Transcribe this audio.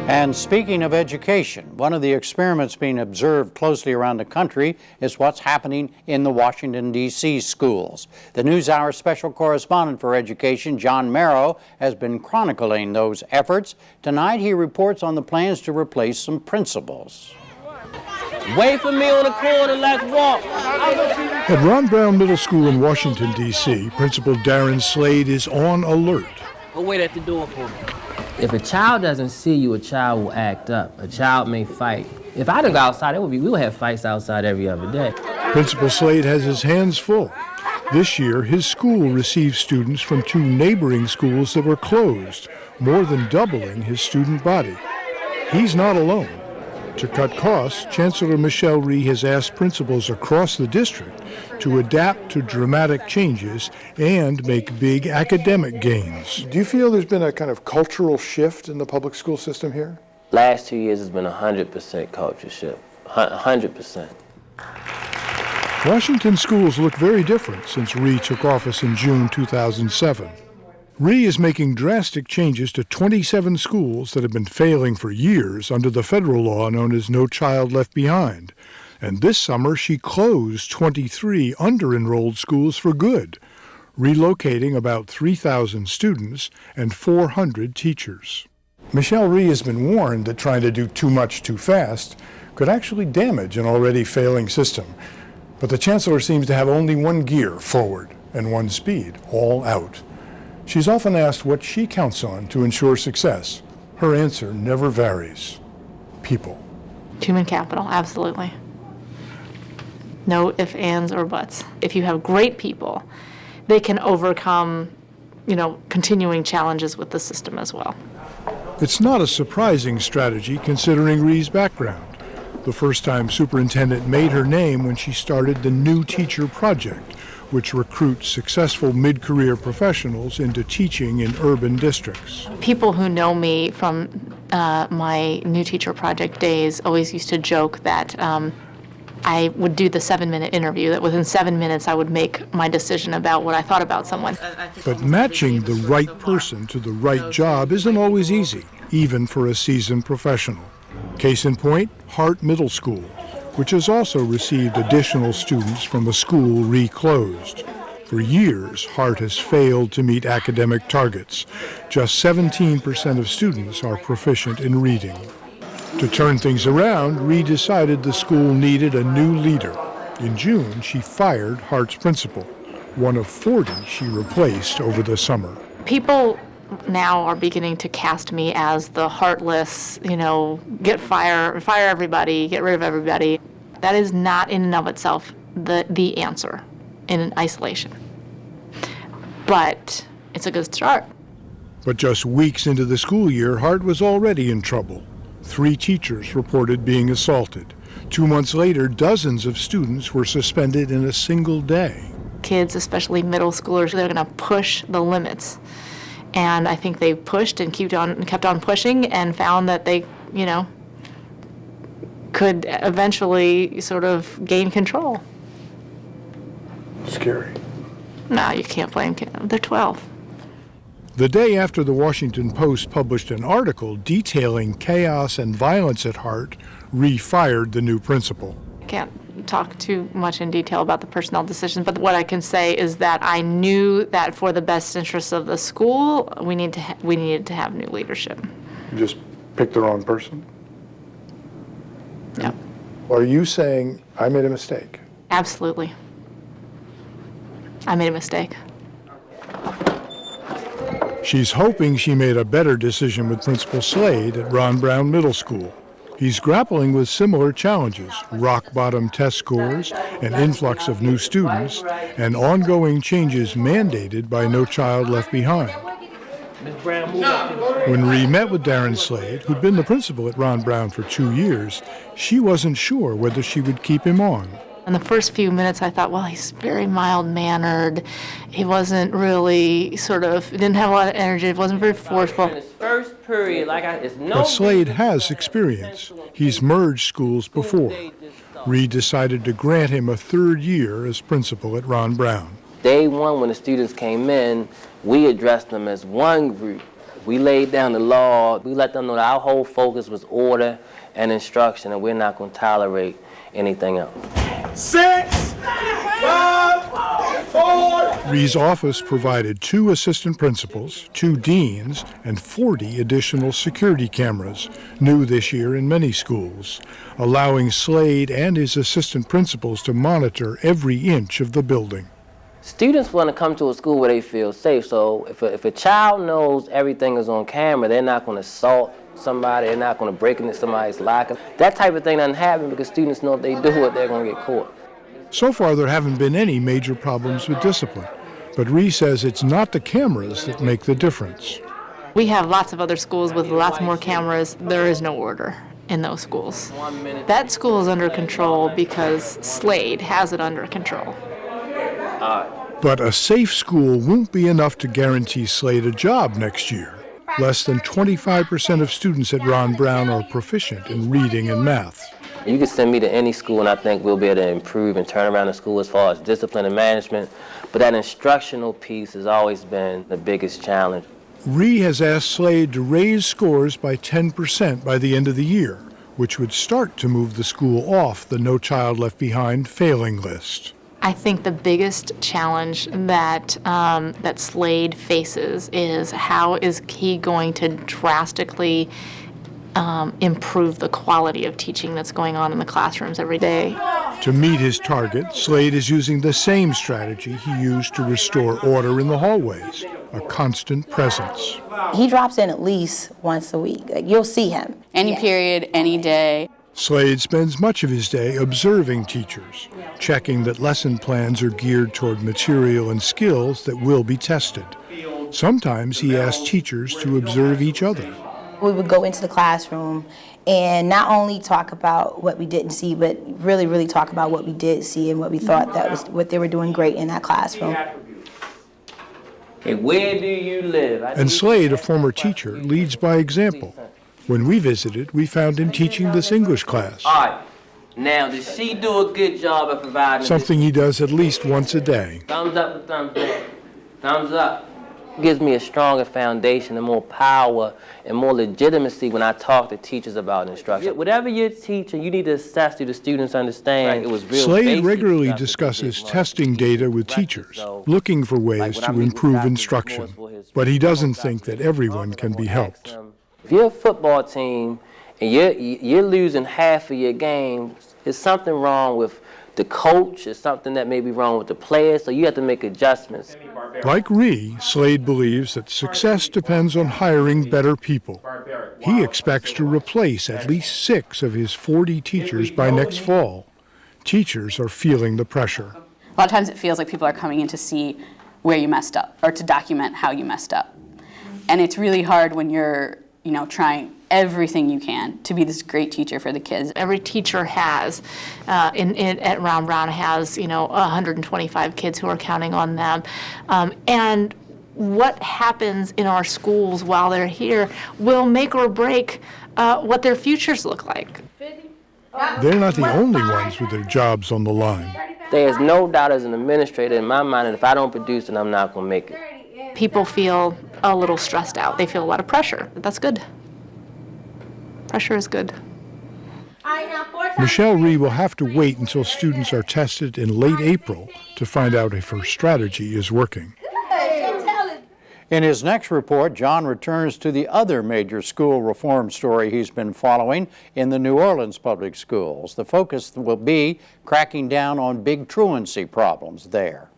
And speaking of education, one of the experiments being observed closely around the country is what's happening in the Washington, D.C. schools. The NewsHour special correspondent for education, John Merrow, has been chronicling those efforts. Tonight he reports on the plans to replace some principals. Wait for me on the corner, let's walk. At Ron Brown Middle School in Washington, D.C., Principal Darrin Slade is on alert. Go wait at the door for me. If a child doesn't see you, a child will act up. A child may fight. If I didn't go outside, we would have fights outside every other day. Principal Slade has his hands full. This year, his school received students from 2 neighboring schools that were closed, more than doubling his student body. He's not alone. To cut costs, Chancellor Rhee has asked principals across the district to adapt to dramatic changes and make big academic gains. Do you feel there's been a kind of cultural shift in the public school system here? Last 2 years has been 100% culture shift, 100%. Washington schools look very different since Rhee took office in June 2007. Rhee is making drastic changes to 27 schools that have been failing for years under the federal law known as No Child Left Behind. And this summer, she closed 23 under-enrolled schools for good, relocating about 3,000 students and 400 teachers. Rhee has been warned that trying to do too much too fast could actually damage an already failing system. But the chancellor seems to have only one gear forward and one speed, all out. She's often asked what she counts on to ensure success. Her answer never varies. People. Human capital, absolutely. No ifs, ands, or buts. If you have great people, they can overcome, continuing challenges with the system as well. It's not a surprising strategy considering Rhee's background. The first-time superintendent made her name when she started the New Teacher Project, which recruits successful mid-career professionals into teaching in urban districts. People who know me from my New Teacher Project days always used to joke that I would do the 7-minute interview, that within 7 minutes I would make my decision about what I thought about someone. But matching the right person to the right job isn't always easy, even for a seasoned professional. Case in point, Hart Middle School, which has also received additional students from a school Rhee closed. For years, Hart has failed to meet academic targets. Just 17% of students are proficient in reading. To turn things around, Rhee decided the school needed a new leader. In June, she fired Hart's principal, one of 40 she replaced over the summer. People now are beginning to cast me as the heartless, fire everybody, get rid of everybody. That is not in and of itself the answer in isolation. But it's a good start. But just weeks into the school year, Hart was already in trouble. 3 teachers reported being assaulted. 2 months later, dozens of students were suspended in a single day. Kids, especially middle schoolers, they're going to push the limits. And I think they pushed and kept on pushing and found that they, could eventually sort of gain control. Scary. No, you can't blame kids. They're 12. The day after the Washington Post published an article detailing chaos and violence at Hart, Rhee fired the new principal. I can't talk too much in detail about the personnel decisions, but what I can say is that I knew that for the best interests of the school, we needed to have new leadership. You just picked the wrong person? Yep. Are you saying I made a mistake? Absolutely. I made a mistake. She's hoping she made a better decision with Principal Slade at Ron Brown Middle School. He's grappling with similar challenges, rock-bottom test scores, an influx of new students, and ongoing changes mandated by No Child Left Behind. When Rhee met with Darrin Slade, who'd been the principal at Ron Brown for 2 years, she wasn't sure whether she would keep him on. In the first few minutes, I thought, well, he's very mild-mannered. He wasn't really didn't have a lot of energy. It wasn't very forceful. First period, But Slade has experience. He's merged schools before. Rhee decided to grant him a 3rd year as principal at Ron Brown. day one when the students came in, we addressed them as one group. We laid down the law. We let them know that our whole focus was order and instruction, and we're not going to tolerate anything else. 6, 5, 4. Rhee's office provided 2 assistant principals, 2 deans, and 40 additional security cameras, new this year in many schools, allowing Slade and his assistant principals to monitor every inch of the building. Students want to come to a school where they feel safe, so if a child knows everything is on camera, they're not going to assault somebody, they're not going to break into somebody's locker. That type of thing doesn't happen because students know if they do it, they're going to get caught. So far, there haven't been any major problems with discipline, but Rhee says it's not the cameras that make the difference. We have lots of other schools with lots more cameras. There is no order in those schools. That school is under control because Slade has it under control. But a safe school won't be enough to guarantee Slade a job next year. Less than 25% of students at Ron Brown are proficient in reading and math. You can send me to any school and I think we'll be able to improve and turn around the school as far as discipline and management, but that instructional piece has always been the biggest challenge. Rhee has asked Slade to raise scores by 10% by the end of the year, which would start to move the school off the No Child Left Behind failing list. I think the biggest challenge that that Slade faces is how is he going to drastically improve the quality of teaching that's going on in the classrooms every day. To meet his target, Slade is using the same strategy he used to restore order in the hallways, a constant presence. He drops in at least once a week. Like, you'll see him. Any period, any day. Slade spends much of his day observing teachers, checking that lesson plans are geared toward material and skills that will be tested. Sometimes he asks teachers to observe each other. We would go into the classroom and not only talk about what we didn't see, but really talk about what we did see and what we thought that was what they were doing great in that classroom. Okay, where do you live? And Slade, a former teacher, leads by example. When we visited, we found him teaching this English class, All right, now does she do a good job of providing something he does at least once a day. Thumbs up or thumbs down? Thumbs up. It gives me a stronger foundation and more power and more legitimacy when I talk to teachers about instruction. Whatever you're teaching, you need to assess do the students understand. It was real Slade basic regularly stuff that discusses they did testing data with teachers, looking for ways to improve instruction. But he doesn't think that everyone can be helped. If you're a football team and you're losing half of your games, there's something wrong with the coach, there's something that may be wrong with the players, so you have to make adjustments. Like Rhee, Slade believes that success depends on hiring better people. He expects to replace at least 6 of his 40 teachers by next fall. Teachers are feeling the pressure. A lot of times it feels like people are coming in to see where you messed up or to document how you messed up. And it's really hard when you're trying everything you can to be this great teacher for the kids. Every teacher has, at Ron Brown has, 125 kids who are counting on them. And what happens in our schools while they're here will make or break what their futures look like. They're not the only ones with their jobs on the line. There's no doubt as an administrator in my mind that if I don't produce it, I'm not going to make it. People feel a little stressed out. They feel a lot of pressure. That's good. Pressure is good. Michelle Rhee will have to wait until students are tested in late April to find out if her strategy is working. In his next report, John returns to the other major school reform story he's been following in the New Orleans public schools. The focus will be cracking down on big truancy problems there.